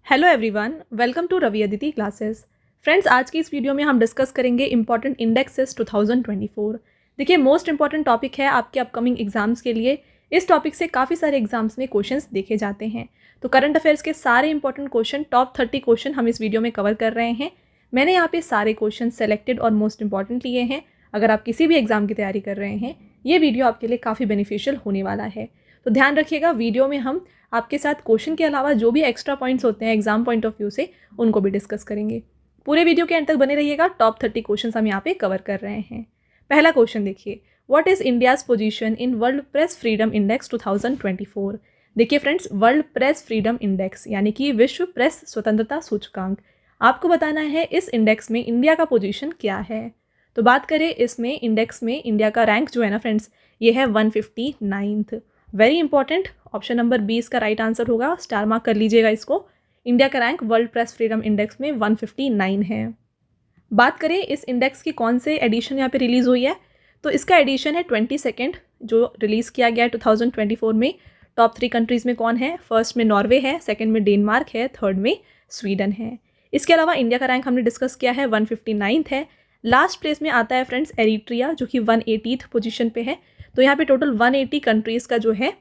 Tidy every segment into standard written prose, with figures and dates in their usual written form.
Hello everyone, welcome to Ravi Aditi classes. Friends, आज की इस वीडियो में हम डिस्कस करेंगे इंपॉर्टेंट इंडेक्सेस 2024। देखिए, मोस्ट इंपॉर्टेंट टॉपिक है आपके अपकमिंग एग्जाम्स के लिए। इस टॉपिक से काफ़ी सारे एग्जाम्स में क्वेश्चंस देखे जाते हैं। तो करंट अफेयर्स के सारे इंपॉर्टेंट क्वेश्चन, टॉप 30 क्वेश्चन हम इस वीडियो में कवर कर रहे हैं। मैंने यहाँ पे सारे क्वेश्चन सेलेक्टेड और मोस्ट इंपॉर्टेंट लिए हैं। अगर आप किसी भी एग्जाम की तैयारी कर रहे हैं, ये वीडियो आपके लिए काफ़ी बेनिफिशियल होने वाला है। तो ध्यान रखिएगा, वीडियो में हम आपके साथ क्वेश्चन के अलावा जो भी एक्स्ट्रा पॉइंट्स होते हैं एग्जाम पॉइंट ऑफ व्यू से, उनको भी डिस्कस करेंगे। पूरे वीडियो के एंड तक बने रहिएगा। टॉप 30 क्वेश्चन हम यहाँ पे कवर कर रहे हैं। पहला क्वेश्चन देखिए, what is India's position in world press freedom index 2024। देखिए friends, world press freedom index यानी कि विश्व प्रेस स्वतंत्रता सूचकांक, आपको बताना है इस इंडेक्स में इंडिया का पोजीशन क्या है। तो बात करें इसमें इंडेक्स में इंडिया का रैंक जो है ना फ्रेंड्स, ये है 159th। Very important, option number 20 का राइट आंसर होगा। स्टार मार्क कर लीजिएगा इसको। इंडिया का rank world press freedom index में 159 है। बात करें इस इंडेक्स की कौन से एडिशन यहाँ पे रिलीज़ हुई है, तो इसका एडिशन है 22nd जो रिलीज़ किया गया है 2024 में। टॉप 3 कंट्रीज़ में कौन है? फर्स्ट में नॉर्वे है, सेकेंड में डेनमार्क है, थर्ड में स्वीडन है। इसके अलावा इंडिया का रैंक हमने डिस्कस किया है 159th है। लास्ट प्लेस में आता है फ्रेंड्स एरिट्रिया, जो कि 180th पोजीशन पे है। तो यहाँ पे टोटल 180 कंट्रीज़ का जो है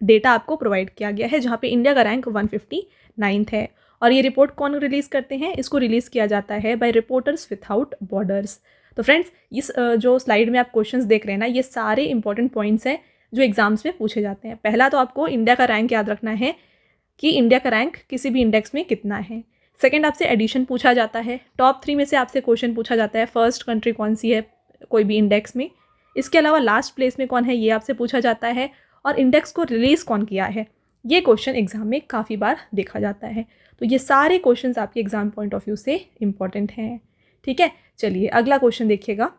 डेटा आपको प्रोवाइड किया गया है, जहाँ पे इंडिया का रैंक 159th है। और ये रिपोर्ट कौन रिलीज़ करते हैं? इसको रिलीज़ किया जाता है बाय रिपोर्टर्स विदाउट बॉर्डर्स। तो फ्रेंड्स, इस जो स्लाइड में आप क्वेश्चंस देख रहे हैं ना, ये सारे इंपॉर्टेंट पॉइंट्स हैं जो एग्जाम्स में पूछे जाते हैं। पहला तो आपको इंडिया का रैंक याद रखना है कि इंडिया का रैंक किसी भी इंडेक्स में कितना है। सेकेंड, आपसे एडिशन पूछा जाता है। टॉप 3 में से आपसे क्वेश्चन पूछा जाता है, फर्स्ट कंट्री कौन सी है कोई भी इंडेक्स में। इसके अलावा लास्ट प्लेस में कौन है ये आपसे पूछा जाता है, और इंडेक्स को रिलीज़ कौन किया है, ये क्वेश्चन एग्जाम में काफ़ी बार देखा जाता है। तो ये सारे क्वेश्चंस आपके एग्जाम पॉइंट ऑफ व्यू से इंपॉर्टेंट हैं। ठीक है, चलिए अगला क्वेश्चन देखिएगा।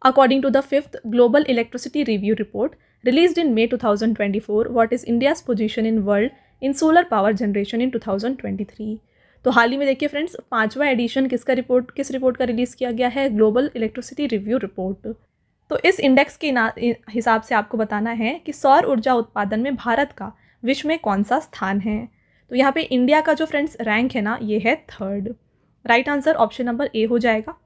According to the 5th global electricity review report released in May 2024, what is India's position in world in solar power generation in 2023। तो हाल ही में देखिए फ्रेंड्स, 5वां एडिशन किस रिपोर्ट का रिलीज़ किया गया है? Global electricity review report. तो इस इंडेक्स के हिसाब से आपको बताना है कि सौर ऊर्जा उत्पादन में भारत का विश्व में कौन सा स्थान है। तो यहाँ पे इंडिया का जो फ्रेंड्स रैंक है ना, ये है 3rd। Right answer option number A हो जाएगा।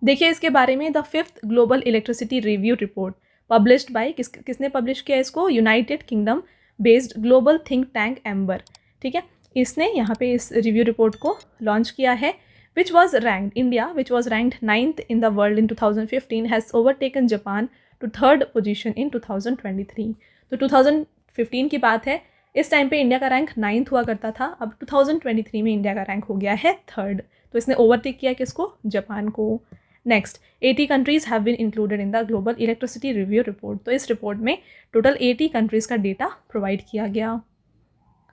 देखिए इसके बारे में, the 5th global electricity review report published by किसने पब्लिश किया इसको? United kingdom based global think tank amber. ठीक है, इसने यहाँ पे इस रिव्यू रिपोर्ट को लॉन्च किया है। India, which was ranked 9th in the world in 2015, has overtaken Japan to 3rd position in 2023. तो 2015 की बात है, इस टाइम पे इंडिया का रैंक 9th हुआ करता था। अब 2023 में इंडिया का रैंक हो गया है 3rd। तो इसने ओवरटेक किया किसको? जापान को। Next, 80 countries have been included in the global electricity review report. तो इस रिपोर्ट में टोटल 80 कंट्रीज़ का डेटा प्रोवाइड किया गया।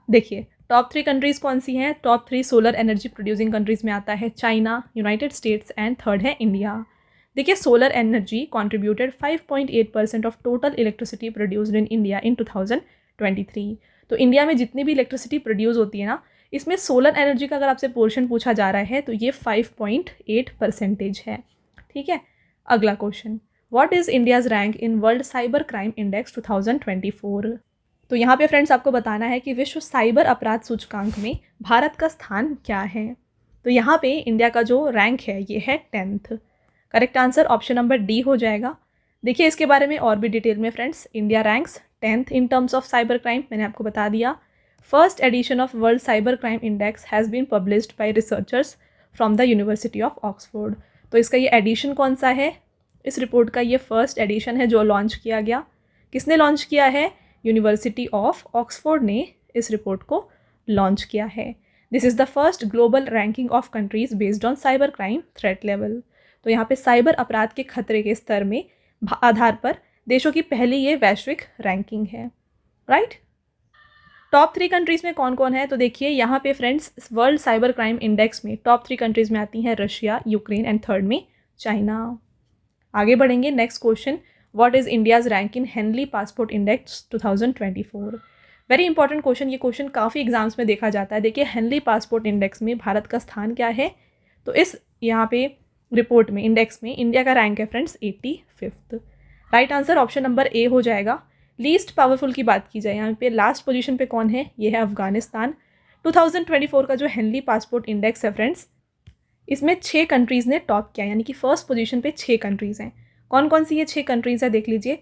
देखिए टॉप 3 कंट्रीज़ कौन सी हैं? Top 3 solar energy producing countries में आता है China, United States and third है इंडिया। देखिए, solar energy contributed 5.8% of total electricity produced in India in 2023। तो इंडिया में जितनी भी इलेक्ट्रिसिटी प्रोड्यूस होती है ना, इसमें सोलर एनर्जी का अगर आपसे पोर्शन पूछा जा रहा है तो ये 5.8% है। ठीक है, अगला question, what is India's rank in world cyber crime index 2024। तो यहाँ पे फ्रेंड्स आपको बताना है कि विश्व साइबर अपराध सूचकांक में भारत का स्थान क्या है। तो यहाँ पे इंडिया का जो रैंक है ये है 10th। Correct answer option number D हो जाएगा। देखिए इसके बारे में और भी डिटेल में friends, India ranks 10th in terms of cyber crime, मैंने आपको बता दिया। First edition of world cyber crime index has been published by researchers from the university of Oxford. तो इसका ये एडिशन कौन सा है? इस रिपोर्ट का ये फर्स्ट एडिशन है जो लॉन्च किया गया। किसने लॉन्च किया है? यूनिवर्सिटी ऑफ ऑक्सफोर्ड ने इस रिपोर्ट को लॉन्च किया है। This is the first global ranking of countries based on cyber crime threat level. तो यहाँ पे साइबर अपराध के खतरे के स्तर में आधार पर देशों की पहली ये वैश्विक रैंकिंग है। राइट, टॉप 3 कंट्रीज़ में कौन कौन है? तो देखिए यहाँ पे friends, world cyber crime index में टॉप 3 कंट्रीज़ में आती हैं रशिया, यूक्रेन एंड थर्ड में चाइना। आगे बढ़ेंगे, next question, what is India's rank in Henley passport index 2024। Very important question, ये क्वेश्चन काफ़ी एग्जाम्स में देखा जाता है। देखिए हेनली पासपोर्ट इंडेक्स में भारत का स्थान क्या है? तो इस यहाँ पे रिपोर्ट में, इंडेक्स में इंडिया का रैंक है friends 85th। Right answer option number A हो जाएगा। लीस्ट पावरफुल की बात की जाए, यहाँ पे लास्ट पोजीशन पे कौन है? ये है अफगानिस्तान। 2024 का जो हेनली पासपोर्ट इंडेक्स है फ्रेंड्स, इसमें 6 कंट्रीज़ ने टॉप किया, यानी कि फर्स्ट पोजीशन पे 6 कंट्रीज़ हैं। कौन कौन सी ये 6 कंट्रीज़ है देख लीजिए।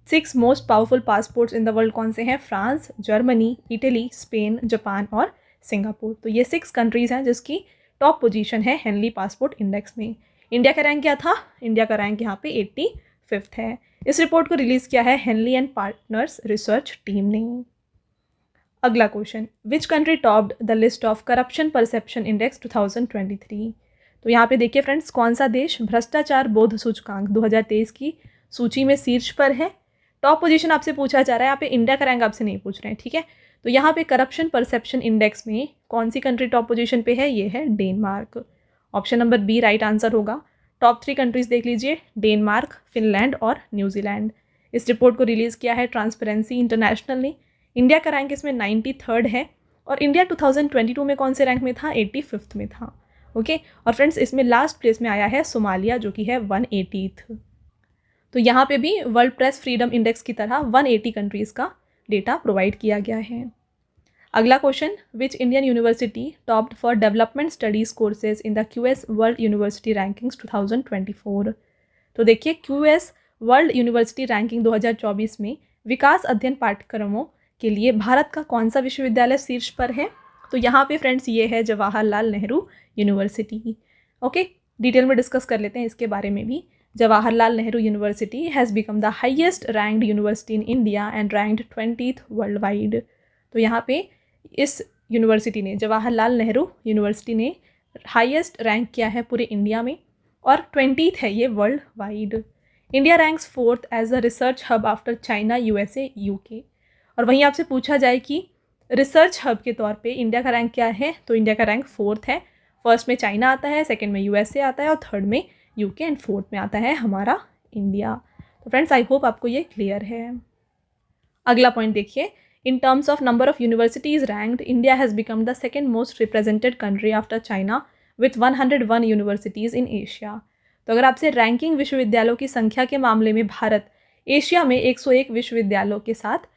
6 most powerful passports in the world कौन से हैं? France, Germany, Italy, Spain, Japan और सिंगापुर। तो ये 6 कंट्रीज़ हैं जिसकी टॉप पोजीशन है हेनली पासपोर्ट इंडेक्स में। इंडिया का रैंक क्या था? इंडिया का रैंक यहाँ पे 85th है। इस रिपोर्ट को रिलीज़ किया है Henley and partners research team ने। अगला question, which country topped the list of corruption perception index 2023? तो यहाँ पे देखिए फ्रेंड्स, कौन सा देश भ्रष्टाचार बोध सूचकांक 2023 की सूची में शीर्ष पर है। टॉप पोजीशन आपसे पूछा जा रहा है, यहाँ पे इंडिया का रैंक आपसे नहीं पूछ रहे हैं, ठीक है। तो यहाँ पे करप्शन परसेप्शन इंडेक्स में कौन सी कंट्री टॉप पोजीशन पे है? ये है Denmark. Option number B right answer होगा। टॉप 3 कंट्रीज देख लीजिए, डेनमार्क, फिनलैंड और न्यूजीलैंड। इस रिपोर्ट को रिलीज़ किया है ट्रांसपेरेंसी इंटरनेशनल ने। इंडिया का रैंक इसमें 93rd है और इंडिया 2022 में कौन से रैंक में था? 85th में था। ओके, और फ्रेंड्स इसमें लास्ट प्लेस में आया है सोमालिया जो कि है 180th। तो यहाँ पे भी वर्ल्ड प्रेस फ्रीडम इंडेक्स की तरह 180 कंट्रीज़ का डेटा प्रोवाइड किया गया है। अगला question, which Indian university topped for development studies courses in the QS world university rankings 2024? तो देखिए, QS वर्ल्ड यूनिवर्सिटी रैंकिंग 2024 में विकास अध्ययन पाठ्यक्रमों के लिए भारत का कौन सा विश्वविद्यालय शीर्ष पर है? तो यहाँ पे फ्रेंड्स ये है Jawaharlal Nehru University. Okay, detail में डिस्कस कर लेते हैं इसके बारे में भी। Jawaharlal Nehru University has become the highest ranked university in India and ranked 20th world wide. तो यहाँ पे इस यूनिवर्सिटी ने, जवाहरलाल नेहरू यूनिवर्सिटी ने हाईएस्ट रैंक किया है पूरे इंडिया में और 20th है ये world wide. India ranks 4th as a research hub after China, USA, UK। और वहीं आपसे पूछा जाए कि रिसर्च हब के तौर पे इंडिया का रैंक क्या है, तो इंडिया का रैंक 4th है। फर्स्ट में चाइना आता है, सेकंड में USA आता है और थर्ड में UK एंड फोर्थ में आता है हमारा इंडिया। तो फ्रेंड्स आई होप आपको ये क्लियर है। अगला पॉइंट देखिए, इन terms of number of universities ranked, India has become the second most represented country after China with 101 universities in Asia. तो अगर आपसे रैंकिंग विश्वविद्यालयों की संख्या के मामले में भारत एशिया में 101 विश्वविद्यालयों के साथ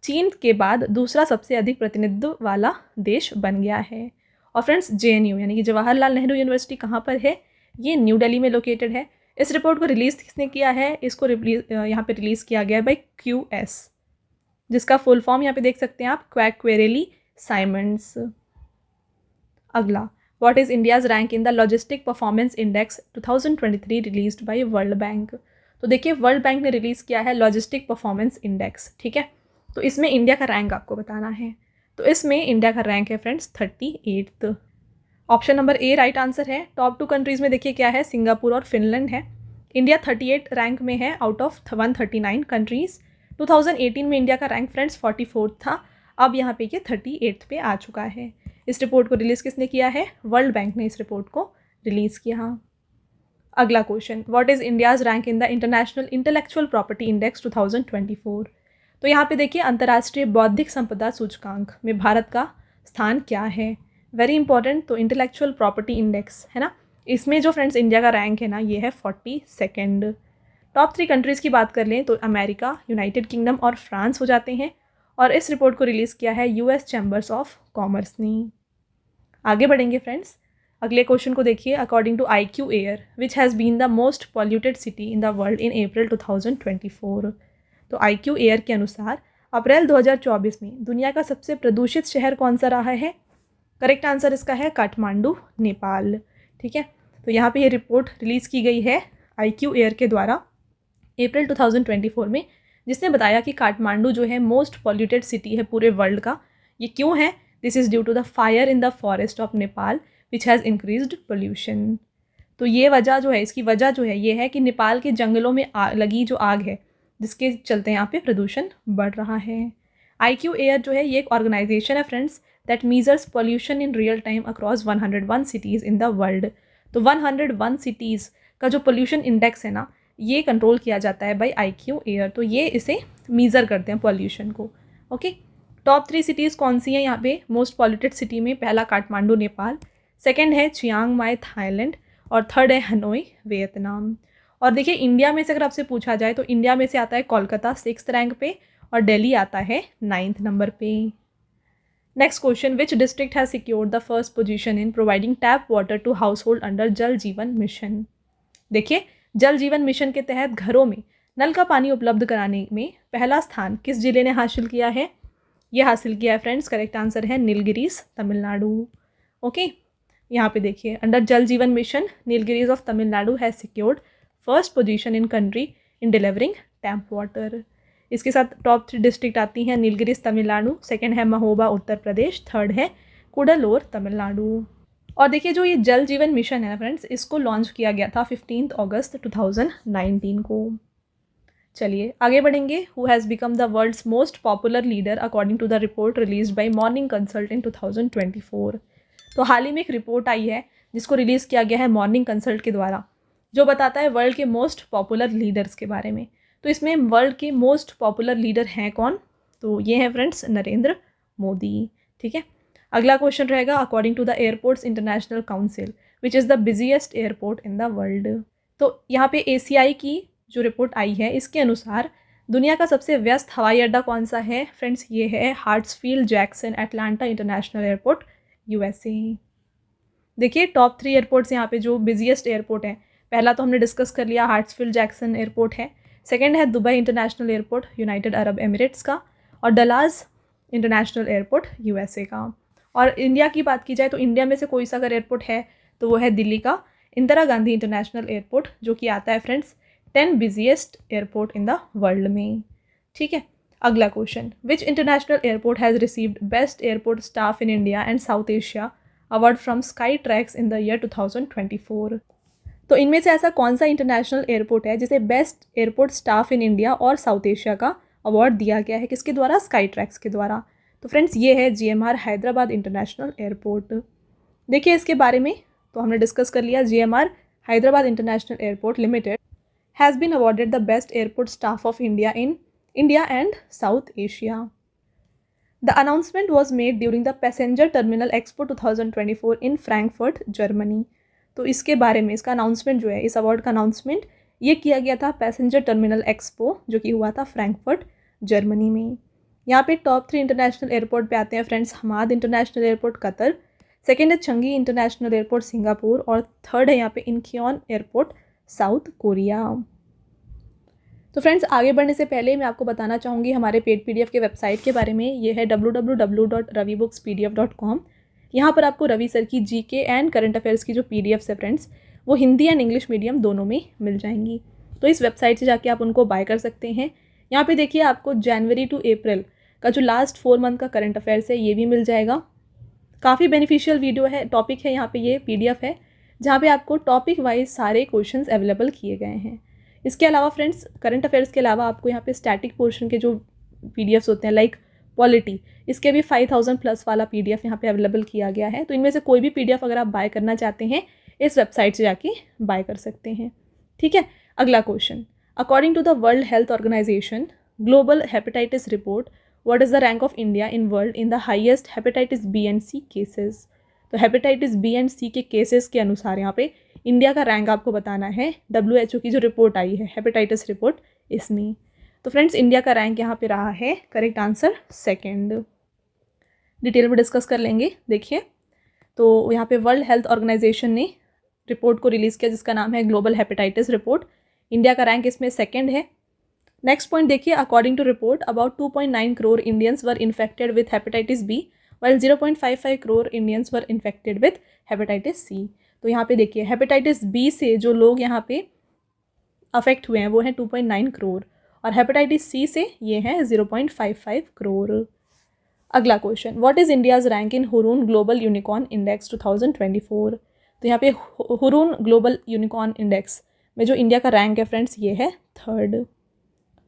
चीन के बाद दूसरा सबसे अधिक प्रतिनिधित्व वाला देश बन गया है। और फ्रेंड्स JNU यानी कि जवाहरलाल नेहरू यूनिवर्सिटी कहाँ पर है? ये न्यू दिल्ली में लोकेटेड है। इस रिपोर्ट को रिलीज़ किसने किया है? इसको यहाँ पे रिलीज़ किया गया है बाय QS, जिसका फुल फॉर्म यहाँ पे देख सकते हैं आप, क्वैक्वेरेली साइमंड्स। अगला, what is India's rank in the logistic performance index 2023 released by world bank? तो देखिए, वर्ल्ड बैंक ने रिलीज़ किया है लॉजिस्टिक परफॉर्मेंस इंडेक्स, ठीक है। तो इसमें इंडिया का रैंक आपको बताना है। तो इसमें इंडिया का रैंक है friends 38th। Option number A right answer है। टॉप 2 कंट्रीज़ में देखिए क्या है, सिंगापुर और फिनलैंड है। इंडिया 38 रैंक में है आउट ऑफ 139 कंट्रीज़। 2018 में इंडिया का रैंक फ्रेंड्स 44th था, अब यहाँ पे ये 38th पे आ चुका है। इस रिपोर्ट को रिलीज़ किसने किया है? वर्ल्ड बैंक ने इस रिपोर्ट को रिलीज़ किया। अगला question, what is India's rank in the international intellectual property index 2024? तो यहाँ पे देखिए, अंतर्राष्ट्रीय बौद्धिक संपदा सूचकांक में भारत का स्थान क्या है? Very important. तो इंटेलेक्चुअल प्रॉपर्टी इंडेक्स है ना, इसमें जो फ्रेंड्स इंडिया का रैंक है ना, ये है 42nd। टॉप 3 कंट्रीज़ की बात कर लें तो अमेरिका, यूनाइटेड किंगडम और फ्रांस हो जाते हैं। और इस रिपोर्ट को रिलीज़ किया है US चैम्बर्स ऑफ कॉमर्स ने। आगे बढ़ेंगे फ्रेंड्स, अगले क्वेश्चन को देखिए। According to IQ air which has been the most polluted city in the world in April 2024। तो IQ एयर के अनुसार अप्रैल 2024 में दुनिया का सबसे प्रदूषित शहर कौन सा रहा है? करेक्ट आंसर इसका है काठमांडू, नेपाल, ठीक है। तो यहाँ पे ये रिपोर्ट रिलीज़ की गई है IQ एयर के द्वारा अप्रैल 2024 में, जिसने बताया कि काठमांडू जो है मोस्ट पॉल्यूटेड सिटी है पूरे वर्ल्ड का। ये क्यों है? This is due to the fire in the forest of Nepal which has increased pollution. तो ये वजह जो है, इसकी वजह जो है ये है कि नेपाल के जंगलों में लगी जो आग है, जिसके चलते यहाँ पे प्रदूषण बढ़ रहा है। IQ एयर जो है ये एक ऑर्गेनाइजेशन है friends that measures pollution in real time across 101 cities in the world. तो 101 सिटीज़ का जो पोल्यूशन इंडेक्स है ना, ये कंट्रोल किया जाता है बाय IQ एयर। तो ये इसे मीज़र करते हैं पोल्यूशन को। ओके, टॉप 3 सिटीज़ कौन सी हैं यहाँ पे मोस्ट पॉल्यूटेड सिटी में? पहला काठमांडू नेपाल, सेकंड है चियांग माई थाईलैंड और थर्ड है हनोई वियतनाम। और देखिए, इंडिया में से अगर आपसे पूछा जाए तो इंडिया में से आता है कोलकाता 6th रैंक पे और दिल्ली आता है 9th नंबर पे। Next question, which district has secured the first position in providing tap water to household under Jal Jeevan mission. देखिए, जल जीवन मिशन के तहत घरों में नल का पानी उपलब्ध कराने में पहला स्थान किस जिले ने हासिल किया है? ये हासिल किया है फ्रेंड्स, करेक्ट आंसर है नीलगिरीज, तमिलनाडु। ओके, यहाँ पे देखिए, under Jal Jeevan mission Nilgiris of Tamil Nadu has secured first position in country in delivering tap water. इसके साथ टॉप 3 डिस्ट्रिक्ट आती हैं, नीलगिरीज तमिलनाडु, सेकंड है महोबा उत्तर प्रदेश, थर्ड है कुडालोर तमिलनाडु। और देखिए, जो ये जल जीवन मिशन है फ्रेंड्स, इसको लॉन्च किया गया था 15 अगस्त 2019 को। चलिए आगे बढ़ेंगे। Who has become the world's most popular leader according to the report release by Morning Consult in 2024। तो हाल ही में एक रिपोर्ट आई है जिसको रिलीज़ किया गया है मॉर्निंग कंसल्ट के द्वारा, जो बताता है वर्ल्ड के मोस्ट पॉपुलर लीडर्स के बारे में। तो इसमें वर्ल्ड के मोस्ट पॉपुलर लीडर हैं कौन? तो ये हैं फ्रेंड्स नरेंद्र मोदी। ठीक है, अगला क्वेश्चन रहेगा, according to the Airports International Council which is the busiest airport in the world. तो यहाँ पे ACI की जो रिपोर्ट आई है, इसके अनुसार दुनिया का सबसे व्यस्त हवाई अड्डा कौन सा है? फ्रेंड्स, ये है Hartsfield Jackson Atlanta International Airport, USA। देखिए, टॉप 3 एयरपोर्ट्स यहाँ पे जो बिजिएस्ट एयरपोर्ट हैं, पहला तो हमने डिस्कस कर लिया, हार्ट्सफील्ड जैक्सन एयरपोर्ट है। सेकेंड है Dubai international airport, United Arab Emirates का, और डलास इंटरनेशनल एयरपोर्ट, USA का। और इंडिया की बात की जाए तो इंडिया में से कोई सा अगर एयरपोर्ट है तो वो है दिल्ली का इंदिरा गांधी इंटरनेशनल एयरपोर्ट, जो कि आता है friends 10 busiest airport in the world में। ठीक है, अगला question, which international airport has received best airport staff in India and South Asia award from sky tracks in the year 2024। तो इनमें से ऐसा कौन सा इंटरनेशनल एयरपोर्ट है जिसे best airport staff in India और साउथ एशिया का अवार्ड दिया गया है? किसके द्वारा? स्काई ट्रैक्स के द्वारा। तो फ्रेंड्स, ये है GMR हैदराबाद इंटरनेशनल एयरपोर्ट। देखिए, इसके बारे में तो हमने डिस्कस कर लिया। GMR Hyderabad International Airport Limited has been awarded the best airport staff of India in India and South Asia. The announcement was made during the Passenger Terminal Expo 2024 in Frankfurt, Germany. तो इसके बारे में, इसका announcement जो है, इस award का announcement ये किया गया था पैसेंजर टर्मिनल एक्सपो, जो कि हुआ था फ्रैंकफर्ट, जर्मनी में। यहाँ पे टॉप 3 इंटरनेशनल एयरपोर्ट पे आते हैं friends, Hamad International Airport Qatar, second है चंगी इंटरनेशनल एयरपोर्ट सिंगापुर, और थर्ड है यहाँ पे इंचियोन एयरपोर्ट, साउथ कोरिया। तो फ्रेंड्स, आगे बढ़ने से पहले मैं आपको बताना चाहूँगी हमारे पेड PDF के वेबसाइट के बारे में। ये है www.ravibookspdf.com। यहाँ पर आपको रवि सर की GK एंड करंट अफेयर्स की जो PDFs है फ्रेंड्स, वो हिंदी एंड इंग्लिश मीडियम दोनों में मिल जाएंगी। तो इस वेबसाइट से जाके आप उनको बाय कर सकते हैं। यहाँ पे देखिए, आपको जनवरी टू अप्रैल का जो लास्ट 4 मंथ का करंट अफेयर्स है ये भी मिल जाएगा। काफ़ी बेनिफिशियल वीडियो है, टॉपिक है, यहाँ पे ये PDF है जहाँ पे आपको टॉपिक वाइज सारे क्वेश्चंस अवेलेबल किए गए हैं। इसके अलावा फ्रेंड्स, करंट अफेयर्स के अलावा आपको यहाँ पे स्टैटिक पोर्शन के जो PDFs होते हैं लाइक पॉलिटी, इसके भी 5000 प्लस वाला PDF यहाँ पे अवेलेबल किया गया है। तो इनमें से कोई भी PDF अगर आप बाय करना चाहते हैं, इस वेबसाइट से जाके बाय कर सकते हैं। ठीक है, अगला question, according to the World Health Organization global hepatitis report, what is the rank of India in world in the highest hepatitis B and C cases. तो हेपेटाइटिस B एंड C के cases के अनुसार यहाँ पे India का rank आपको बताना है। WHO की जो रिपोर्ट आई है हेपेटाइटिस रिपोर्ट, इसमें तो फ्रेंड्स इंडिया का रैंक यहाँ पे रहा है, करेक्ट आंसर सेकंड। डिटेल में डिस्कस कर लेंगे। देखिए, तो यहाँ पे वर्ल्ड हेल्थ ऑर्गेनाइजेशन ने रिपोर्ट को रिलीज़ किया जिसका नाम है ग्लोबल हेपेटाइटिस रिपोर्ट। इंडिया का रैंक इसमें सेकंड है। नेक्स्ट पॉइंट देखिए, according to report about 2.9 crore Indians were infected with hepatitis B while 0.55 crore Indians were infected with hepatitis C। तो यहाँ पे देखिए, हेपेटाइटिस B से जो लोग यहाँ पे अफेक्ट हुए हैं वो हैं 2.9 करोड़, और हेपेटाइटिस C से ये हैं 0.55 करोड़। अगला question, what is India's rank in Hurun global unicorn index 2024। तो यहाँ पे हुरून ग्लोबल यूनिकॉर्न इंडेक्स में जो इंडिया का रैंक है फ्रेंड्स, ये है थर्ड।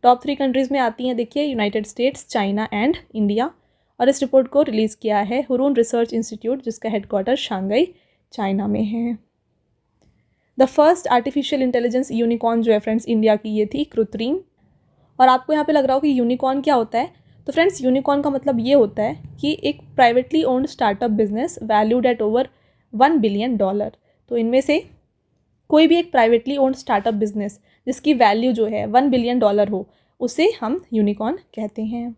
टॉप 3 कंट्रीज़ में आती हैं देखिए, United states, China and India. और इस रिपोर्ट को रिलीज़ किया है हुरून रिसर्च इंस्टीट्यूट, जिसका हेडक्वार्टर शांघाई, चाइना में है। The first artificial intelligence unicorn जो है फ्रेंड्स इंडिया की, ये थी कृत्रिम। और आपको यहाँ पे लग रहा हो कि यूनिकॉर्न क्या होता है, तो फ्रेंड्स यूनिकॉर्न का मतलब ये होता है कि एक privately owned startup business valued at over $1 billion. तो इनमें से कोई भी एक प्राइवेटली ओन्ड स्टार्टअप बिजनेस जिसकी वैल्यू जो है $1 बिलियन हो, उसे हम यूनिकॉर्न कहते हैं।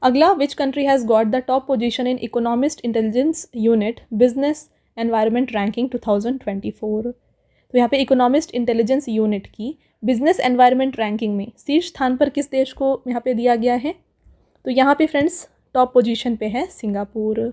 अगला, विच country has got the top position in economist intelligence unit business environment ranking 2024। तो यहाँ पे इकोनॉमिस्ट इंटेलिजेंस यूनिट की बिजनेस एनवायरनमेंट रैंकिंग में शीर्ष स्थान पर किस देश को यहाँ पे दिया गया है? तो यहाँ पे फ्रेंड्स टॉप पोजीशन पे है सिंगापुर।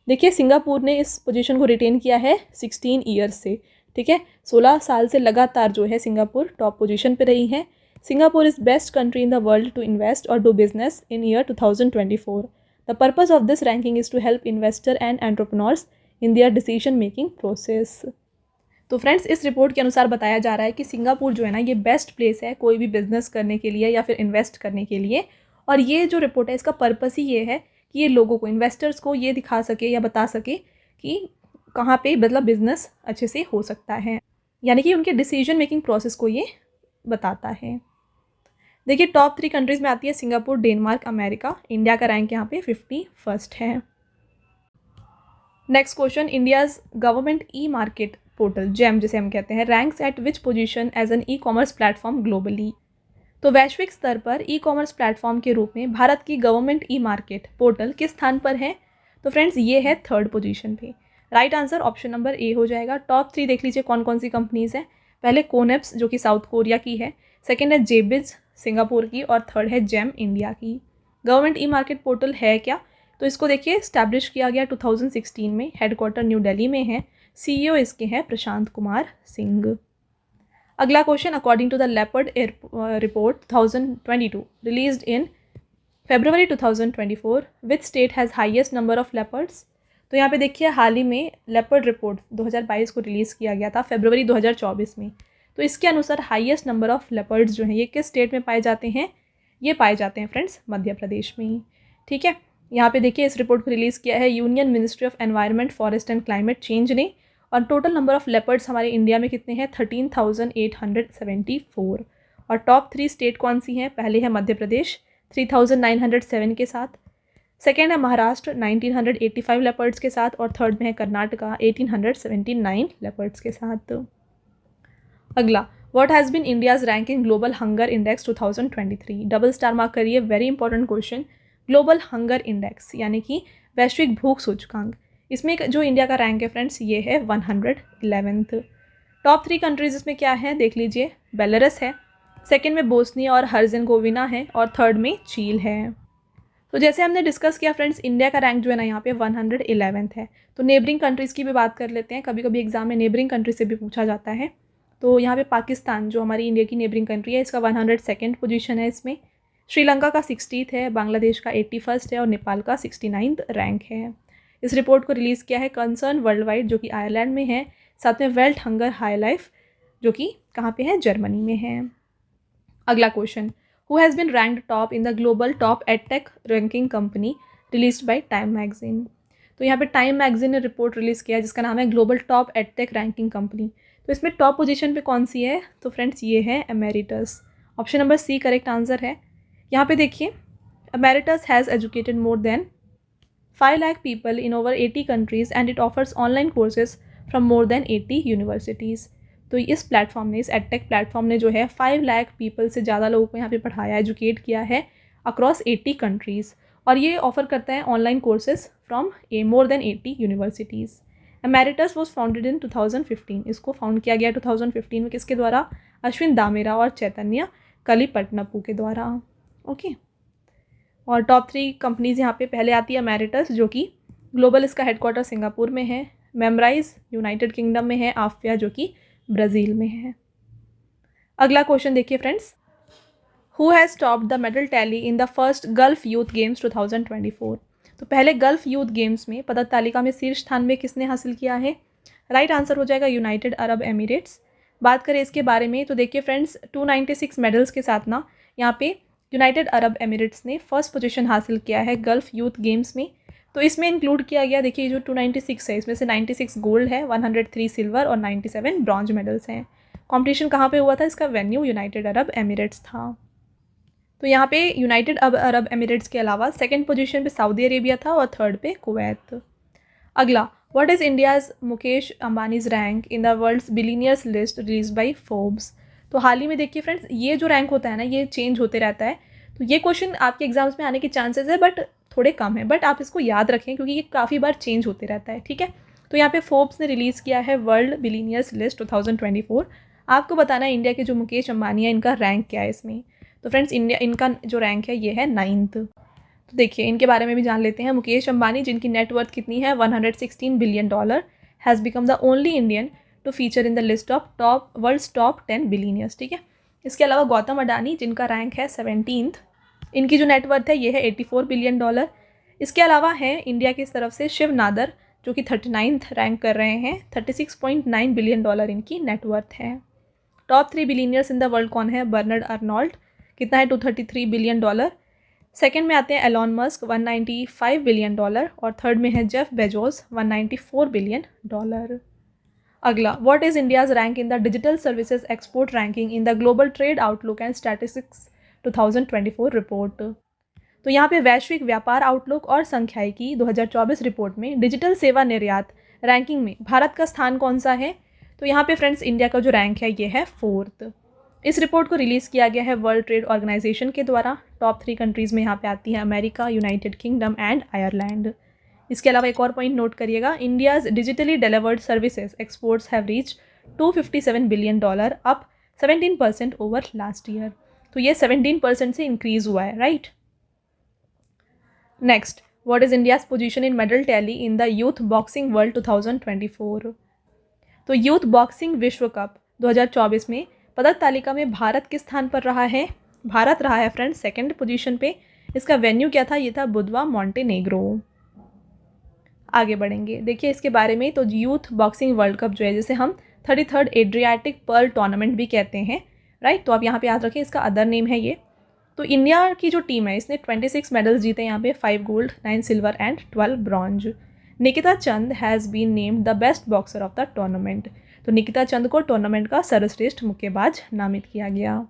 देखिए सिंगापुर ने इस पोजीशन को रिटेन किया है 16 ईयर्स से, ठीक है, 16 साल से लगातार जो है सिंगापुर टॉप पोजीशन पे रही है। Singapore is best country in the world to invest और do business in year 2024। The purpose of this ranking is to help investor and entrepreneurs in their decision making process. तो friends इस report के अनुसार बताया जा रहा है कि सिंगापुर जो है ना ये बेस्ट प्लेस है कोई भी बिजनेस करने के लिए या फिर इन्वेस्ट करने के लिए। और ये जो रिपोर्ट है इसका पर्पस ही ये है कि ये लोगों को, इन्वेस्टर्स को ये दिखा सके या बता सके कि कहाँ पे मतलब बिजनेस अच्छे से हो सकता है, यानी कि उनके डिसीजन मेकिंग प्रोसेस को ये बताता है। देखिए टॉप 3 कंट्रीज़ में आती है सिंगापुर, डेनमार्क, अमेरिका। इंडिया का रैंक यहाँ पे 51st है। Next question, India's government e market portal GeM जिसे हम कहते हैं ranks at which position as an e commerce platform globally. तो वैश्विक स्तर पर ई कॉमर्स प्लेटफॉर्म के रूप में भारत की गवर्नमेंट ई मार्केट पोर्टल किस स्थान पर है? तो फ्रेंड्स ये है 3rd पोजीशन पे। Right answer option number A हो जाएगा। टॉप 3 देख लीजिए कौन कौन सी कंपनीज़ हैं। पहले कोनेप्स जो कि साउथ कोरिया की है, सेकेंड है जेबिज सिंगापुर की और थर्ड है जेम इंडिया की। गवर्नमेंट ई मार्केट पोर्टल है क्या? तो इसको देखिए इस्टेब्लिश किया गया 2016 में, हेडक्वार्टर न्यू दिल्ली में है, CEO इसके हैं प्रशांत कुमार सिंह। अगला question, according to the leopard report 2022 released in February 2024 which state has highest number of leopards. तो यहाँ पे देखिए हाल ही में लेपर्ड रिपोर्ट 2022 को रिलीज़ किया गया था फरवरी 2024 में। तो इसके अनुसार हाईएस्ट नंबर ऑफ लेपर्ड्स जो हैं ये किस स्टेट में पाए जाते हैं? ये पाए जाते हैं फ्रेंड्स मध्य प्रदेश में ही, ठीक है। यहाँ पे देखिए इस रिपोर्ट को रिलीज़ किया है union ministry of environment, forest and climate change ने। और टोटल नंबर ऑफ लेपर्ड्स हमारे इंडिया में कितने हैं? 13,874। और टॉप 3 स्टेट कौन सी हैं? पहले है मध्य प्रदेश 3,907 के साथ, सेकेंड है महाराष्ट्र 1,985 लेपर्ड्स के साथ, और थर्ड में है कर्नाटका 1,879 लेपर्ड्स के साथ। अगला, what has been India's rank in global hunger index 2023। Double star mark करिए, very important question. Global hunger index यानी कि वैश्विक भूख सूचकांक, इसमें जो इंडिया का रैंक है फ्रेंड्स ये है 111th। टॉप 3 कंट्रीज़ इसमें क्या है देख लीजिए, बेलारस है, सेकेंड में बोस्निया और हर्जेगोविना है, और थर्ड में चील है। तो जैसे हमने डिस्कस किया फ्रेंड्स, इंडिया का रैंक जो है ना यहाँ पे 111th है। तो नेबरिंग कंट्रीज़ की भी बात कर लेते हैं, कभी कभी एग्जाम में नेबरिंग कंट्री से भी पूछा जाता है। तो यहाँ पे पाकिस्तान जो हमारी इंडिया की नेबरिंग कंट्री है इसका 102nd पोजीशन है इसमें, श्रीलंका का 60th है, बांग्लादेश का 81st है और नेपाल का 69th रैंक है। इस रिपोर्ट को रिलीज़ किया है कंसर्न वर्ल्ड वाइड जो कि आयरलैंड में है, साथ में वर्ल्ड हंगर हाई लाइफ जो कि कहाँ पे है? जर्मनी में है। अगला question, who has been ranked top in the global top edtech ranking company released by time magazine. तो यहाँ पे टाइम मैगजीन ने रिपोर्ट रिलीज़ किया है जिसका नाम है global top edtech ranking company. तो इसमें टॉप पोजीशन पे कौन सी है? तो फ्रेंड्स ये है Emeritus. Option number C correct answer है। यहाँ पे देखिए, Emeritus has educated more than 5 lakh people in over 80 countries and it offers online courses from more than 80 universities. तो इस प्लेटफॉर्म ने, इस एडटेक प्लेटफॉर्म ने जो है 5 लाख पीपल से ज़्यादा लोगों को यहाँ पे पढ़ाया, एजुकेट किया है अक्रॉस 80 कंट्रीज़, और ये ऑफर करता है online courses from more than 80 universities. Emeritus was founded in 2015। इसको फाउंड किया गया 2015 में, किसके द्वारा? अश्विन दामेरा और चैतन्य कलीपटनपू के द्वारा। ओके, और टॉप 3 कंपनीज़ यहाँ पे पहले आती है एमेरिटस जो कि ग्लोबल इसका हेडक्वार्टर सिंगापुर में है, मेमराइज यूनाइटेड किंगडम में है, आफिया जो कि ब्राज़ील में है। अगला क्वेश्चन देखिए friends, who has topped the medal tally in the first gulf youth games 2024। तो पहले गल्फ यूथ गेम्स में पदक तालिका में शीर्ष स्थान में किसने हासिल किया है? राइट आंसर हो जाएगा यूनाइटेड अरब एमिरेट्स। बात करें इसके बारे में तो देखिए फ्रेंड्स, 296 मेडल्स के साथ ना यहाँ पे यूनाइटेड अरब एमिरेट्स ने फर्स्ट पोजीशन हासिल किया है गल्फ यूथ गेम्स में। तो इसमें इंक्लूड किया गया, देखिए जो 296 है इसमें से 96 गोल्ड है, 103 सिल्वर और 97 ब्रॉन्ज मेडल्स हैं। कंपटीशन कहाँ पे हुआ था? इसका वेन्यू यूनाइटेड अरब एमिरेट्स था। तो यहाँ पे यूनाइटेड अरब एमिरेट्स के अलावा सेकंड पोजीशन पे सऊदी अरेबिया था और थर्ड पे कुवैत। अगला, what is India's Mukesh Ambani's rank in the world's billionaires list release by Forbes. तो हाल ही में देखिए फ्रेंड्स, ये जो रैंक होता है ना ये चेंज होते रहता है। तो ये क्वेश्चन आपके एग्जाम्स में आने के चांसेस है बट थोड़े कम है, बट आप इसको याद रखें क्योंकि ये काफ़ी बार चेंज होते रहता है, ठीक है। तो यहाँ पे फोर्ब्स ने रिलीज़ किया है वर्ल्ड बिलीनियर्स लिस्ट 2024। आपको बताना है इंडिया के जो मुकेश अंबानी है इनका रैंक क्या है इसमें। तो फ्रेंड्स इंडिया इनका जो रैंक है ये है 9th। तो देखिए इनके बारे में भी जान लेते हैं। मुकेश अंबानी जिनकी नेटवर्थ कितनी है $116 billion, has become the only Indian to feature in the list of world's top 10 billionaires, ठीक है। इसके अलावा गौतम अडानी जिनका रैंक है 17th, इनकी जो नेटवर्थ है ये है $84 बिलियन। इसके अलावा हैं इंडिया की तरफ से शिव नादर जो कि 39th रैंक कर रहे हैं, $36.9 बिलियन इनकी नेटवर्थ है। Top 3 billionaires in the world कौन है? बर्नार्ड अर्नोल्ड, कितना है? $233 बिलियन। सेकेंड में आते हैं एलॉन मस्क, $195 बिलियन, और थर्ड में है जेफ बेजोस, $194 बिलियन। अगला, what is India's rank in the digital services export ranking in the global trade outlook and statistics 2024 report. तो यहाँ पे वैश्विक व्यापार आउटलुक और सांख्यिकी 2024 रिपोर्ट में डिजिटल सेवा निर्यात रैंकिंग में भारत का स्थान कौन सा है? तो यहाँ पे फ्रेंड्स इंडिया का जो रैंक है ये है 4th। इस रिपोर्ट को रिलीज़ किया गया है वर्ल्ड ट्रेड ऑर्गेनाइजेशन के द्वारा। टॉप 3 कंट्रीज़ में यहाँ पे आती हैं America, United kingdom and Ireland. इसके अलावा एक और पॉइंट नोट करिएगा, India's digitally delivered services exports have reach $257 billion, up 17% over last year. तो ये 17% से इंक्रीज़ हुआ है, right. Next, what is India's position in medal tally in the youth boxing world 2024। तो यूथ बॉक्सिंग विश्व cup 2024 में पदक तालिका में भारत किस स्थान पर रहा है? भारत रहा है फ्रेंड्स 2nd पोजीशन पे। इसका वेन्यू क्या था? ये था बुधवा मॉन्टेनेग्रो। आगे बढ़ेंगे, देखिए इसके बारे में। तो यूथ बॉक्सिंग वर्ल्ड कप जो है जिसे हम 33rd एड्रियाटिक पर्ल टूर्नामेंट भी कहते हैं, राइट। तो आप यहाँ पे याद रखें इसका अदर नेम है ये। तो इंडिया की जो टीम है इसने 26 मेडल्स जीते यहाँ पे, 5 gold, 9 silver and 12 bronze. Nikita Chand has been named the best boxer of the tournament. तो निकिता चंद को टूर्नामेंट का सर्वश्रेष्ठ मुक्केबाज नामित किया गया।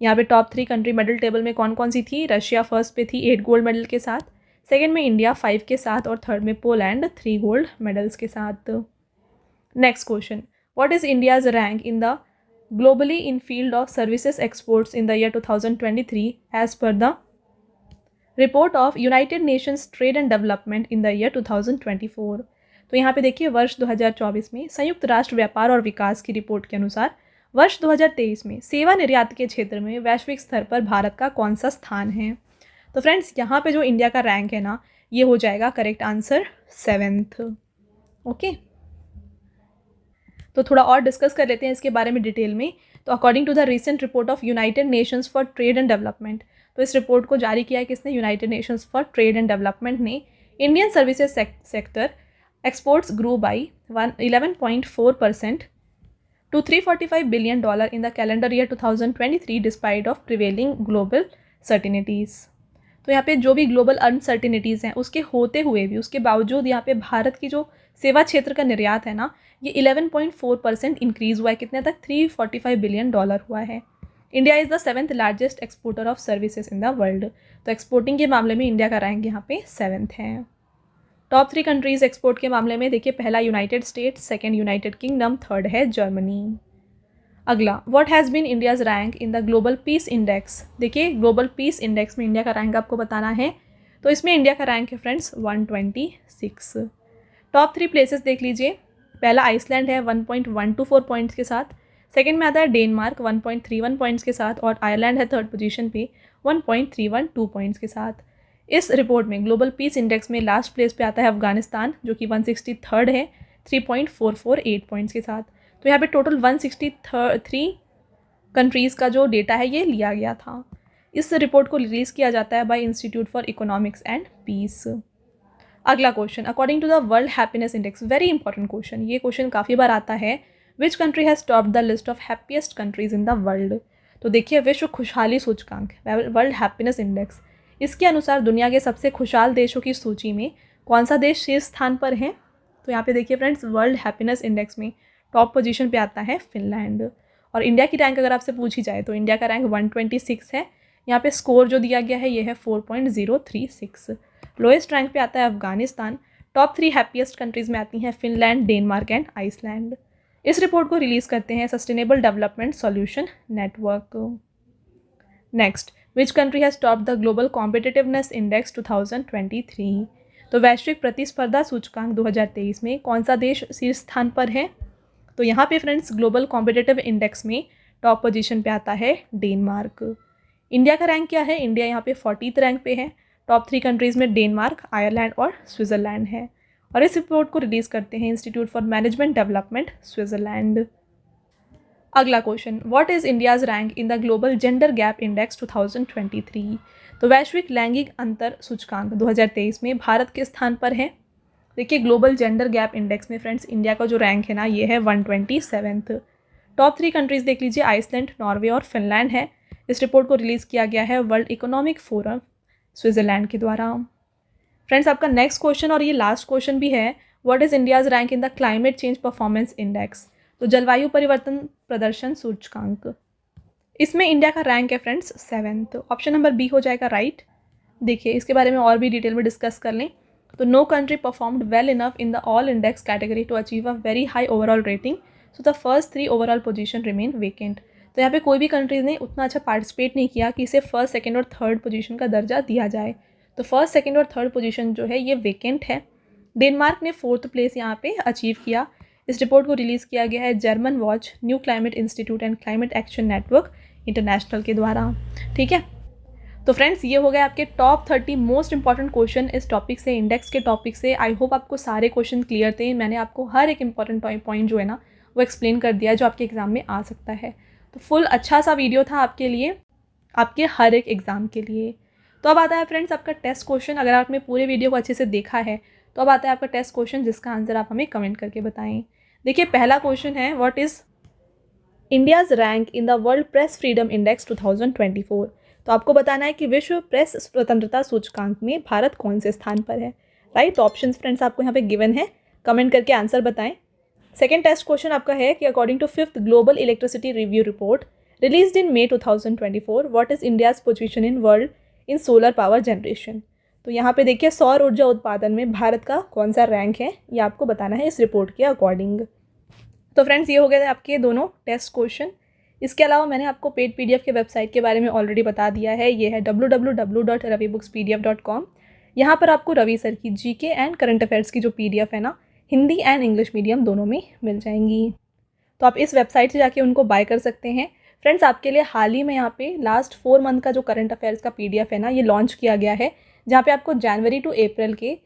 यहाँ पे टॉप 3 कंट्री मेडल टेबल में कौन कौन सी थी? रशिया फर्स्ट पे थी 8 गोल्ड मेडल के साथ, सेकेंड में इंडिया 5 के साथ, और थर्ड में पोलैंड 3 गोल्ड मेडल्स के साथ। Next question, what is India's rank in the globally in field of services exports in the year 2023 as per the report of United Nations Trade and Development in the year 2024। तो यहाँ पे देखिए वर्ष 2024 में संयुक्त राष्ट्र व्यापार और विकास की रिपोर्ट के अनुसार वर्ष 2023 में सेवा निर्यात के क्षेत्र में वैश्विक स्तर पर भारत का कौन सा स्थान है? तो फ्रेंड्स यहाँ पे जो इंडिया का रैंक है ना, ये हो जाएगा करेक्ट आंसर 7th। ओके, तो थोड़ा और डिस्कस कर लेते हैं इसके बारे में डिटेल में। तो according to the recent report of United Nations for Trade and Development, तो इस रिपोर्ट को जारी किया है किसने? United Nations for Trade and Development ने। Indian services sector exports grew by 11.4% to $345 billion in the calendar year 2023 despite of prevailing global uncertainties. तो यहाँ पे जो भी ग्लोबल अनसर्टिनिटीज़ हैं उसके होते हुए भी, उसके बावजूद यहाँ पे भारत की जो सेवा क्षेत्र का निर्यात है ना, ये 11.4% इंक्रीज़ हुआ है। कितने तक? $345 बिलियन हुआ है। India is the 7th largest exporter of services in the world. तो एक्सपोर्टिंग के मामले में इंडिया का रैंक यहाँ पे 7th है। टॉप 3 कंट्रीज़ एक्सपोर्ट के मामले में देखिए, पहला United States, second United Kingdom, third है जर्मनी। अगला, what has been India's rank in the Global Peace Index. देखिए ग्लोबल पीस इंडेक्स में इंडिया का रैंक आपको बताना है। तो इसमें इंडिया का रैंक है फ्रेंड्स 126। टॉप 3 प्लेसेस देख लीजिए, पहला आइसलैंड है 1.124 पॉइंट्स के साथ, सेकंड में आता है डेनमार्क 1.31 पॉइंट्स के साथ, और आयरलैंड है थर्ड पोजीशन पे 1.312 पॉइंट्स के साथ। इस रिपोर्ट में ग्लोबल पीस इंडेक्स में लास्ट प्लेस पे आता है अफगानिस्तान जो कि 163rd है 3.448 पॉइंट्स के साथ। तो यहाँ पे टोटल 163 कंट्रीज़ का जो डेटा है ये लिया गया था। इस रिपोर्ट को रिलीज़ किया जाता है by Institute for Economics and Peace. अगला question, according to the World Happiness Index, very important question, ये क्वेश्चन काफ़ी बार आता है, which country has topped the list of happiest countries in the world. तो देखिए विश्व खुशहाली सूचकांक वर्ल्ड हैप्पीनेस इंडेक्स, इसके अनुसार दुनिया के सबसे खुशहाल देशों की सूची में कौन सा देश शीर्ष स्थान पर है? तो यहाँ पे देखिए फ्रेंड्स, वर्ल्ड हैप्पीनेस इंडेक्स में टॉप पोजीशन पे आता है फिनलैंड। और इंडिया की रैंक अगर आपसे पूछी जाए तो इंडिया का रैंक 126 है। यहाँ पे स्कोर जो दिया गया है ये है 4.036। लोएस्ट रैंक पे आता है अफगानिस्तान। टॉप 3 हैप्पीएस्ट कंट्रीज़ में आती हैं फिनलैंड, डेनमार्क एंड आइसलैंड। इस रिपोर्ट को रिलीज़ करते हैं sustainable development solution network. Next, which country has top the global competitiveness index 2023। तो वैश्विक प्रतिस्पर्धा सूचकांक 2023 में कौन सा देश शीर्ष स्थान पर है? तो यहाँ पे फ्रेंड्स ग्लोबल कॉम्पिटिटिव इंडेक्स में टॉप पोजीशन पे आता है डेनमार्क। इंडिया का रैंक क्या है? इंडिया यहाँ पे 40th रैंक पे है। टॉप 3 कंट्रीज़ में डेनमार्क, आयरलैंड और स्विट्ज़रलैंड है। और इस रिपोर्ट को रिलीज़ करते हैं Institute for Management Development, Switzerland. अगला question, what is India's rank in the global gender gap index 2023। तो वैश्विक लैंगिक अंतर सूचकांक 2023 में भारत के स्थान पर है? देखिए ग्लोबल जेंडर गैप इंडेक्स में फ्रेंड्स इंडिया का जो रैंक है ना ये है 127th। टॉप 3 कंट्रीज़ देख लीजिए, आइसलैंड, नॉर्वे और फिनलैंड है। इस रिपोर्ट को रिलीज़ किया गया है वर्ल्ड इकोनॉमिक फोरम, स्विट्ज़रलैंड के द्वारा। फ्रेंड्स आपका नेक्स्ट क्वेश्चन और ये लास्ट क्वेश्चन भी है, what is India's rank in the climate change performance index. तो जलवायु परिवर्तन प्रदर्शन सूचकांक, इसमें इंडिया का रैंक है friends 7th। Option number B हो जाएगा राइट। देखिए इसके बारे में और भी डिटेल में डिस्कस कर लें तो no country performed well enough in the all index category to achieve a very high overall rating, so the first 3 overall position remain vacant. तो यहाँ पे कोई भी कंट्रीज़ ने उतना अच्छा पार्टिसिपेट नहीं किया कि इसे फर्स्ट, सेकंड और थर्ड पोजीशन का दर्जा दिया जाए। तो फर्स्ट, सेकंड और थर्ड पोजीशन जो है ये वेकेंट है। डेनमार्क ने 4th प्लेस यहाँ पे अचीव किया। इस रिपोर्ट को रिलीज़ किया गया है German watch, new climate institute and climate action network international के द्वारा। ठीक है, तो फ्रेंड्स ये हो गए आपके टॉप 30 मोस्ट इंपॉर्टेंट क्वेश्चन इस टॉपिक से, इंडेक्स के टॉपिक से। आई होप आपको सारे क्वेश्चन क्लियर थे। मैंने आपको हर एक इंपॉर्टेंट पॉइंट जो है ना वो एक्सप्लेन कर दिया जो आपके एग्जाम में आ सकता है। तो फुल अच्छा सा वीडियो था आपके लिए, आपके हर एक एग्ज़ाम के लिए। तो अब आता है फ्रेंड्स आपका टेस्ट क्वेश्चन। अगर आपने पूरे वीडियो को अच्छे से देखा है तो अब आता है आपका टेस्ट क्वेश्चन जिसका आंसर आप हमें कमेंट करके बताएं। देखिए पहला क्वेश्चन है, what is India's rank in the world press freedom index 2024। तो आपको बताना है कि विश्व प्रेस स्वतंत्रता सूचकांक में भारत कौन से स्थान पर है। राइट, ऑप्शंस फ्रेंड्स आपको यहाँ पे गिवन है, कमेंट करके आंसर बताएं। सेकेंड टेस्ट क्वेश्चन आपका है कि according to 5th global electricity review report released in May 2024, what is India's position in world in solar power generation. तो यहाँ पे देखिए सौर ऊर्जा उत्पादन में भारत का कौन सा रैंक है ये आपको बताना है इस रिपोर्ट के अकॉर्डिंग। तो फ्रेंड्स ये हो गए आपके दोनों टेस्ट क्वेश्चन। इसके अलावा मैंने आपको पेड पीडीएफ के वेबसाइट के बारे में ऑलरेडी बता दिया है। ये है www.ravibookspdf.com। यहाँ पर आपको रवि सर की जीके एंड करंट अफेयर्स की जो पीडीएफ है ना, हिंदी एंड इंग्लिश मीडियम दोनों में मिल जाएंगी। तो आप इस वेबसाइट से जाके उनको बाय कर सकते हैं। फ्रेंड्स आपके लिए हाल ही में यहाँ पे लास्ट 4 मंथ का जो करंट अफेयर्स का पीडीएफ है ना ये लॉन्च किया गया है, जहाँ पे आपको जनवरी टू अप्रैल के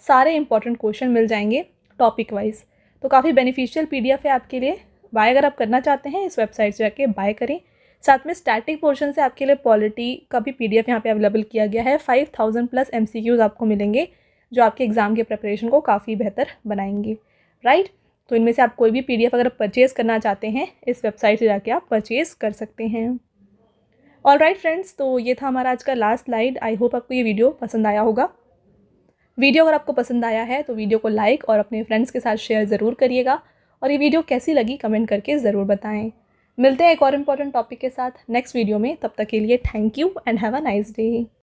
सारे इंपॉर्टेंट क्वेश्चन मिल जाएंगे टॉपिक वाइज। तो काफ़ी बेनिफिशियल पीडीएफ है आपके लिए। बाय अगर आप करना चाहते हैं इस वेबसाइट से जाके बाय करें। साथ में स्टैटिक पोर्शन से आपके लिए पॉलिटी का भी पीडीएफ यहाँ पे अवेलेबल किया गया है। 5000+ MCQs आपको मिलेंगे जो आपके एग्ज़ाम के प्रिपरेशन को काफ़ी बेहतर बनाएंगे। राइट, तो इनमें से आप कोई भी पीडीएफ अगर परचेज़ करना चाहते हैं इस वेबसाइट से जाके आप परचेज़ कर सकते हैं। ऑल राइट फ्रेंड्स, तो ये था हमारा आज का लास्ट स्लाइड। आई होप आपको ये वीडियो पसंद आया होगा। वीडियो अगर आपको पसंद आया है तो वीडियो को लाइक और अपने फ्रेंड्स के साथ शेयर ज़रूर करिएगा, और ये वीडियो कैसी लगी कमेंट करके ज़रूर बताएं। मिलते हैं एक और इम्पॉर्टेंट टॉपिक के साथ नेक्स्ट वीडियो में। तब तक के लिए thank you and have a nice day.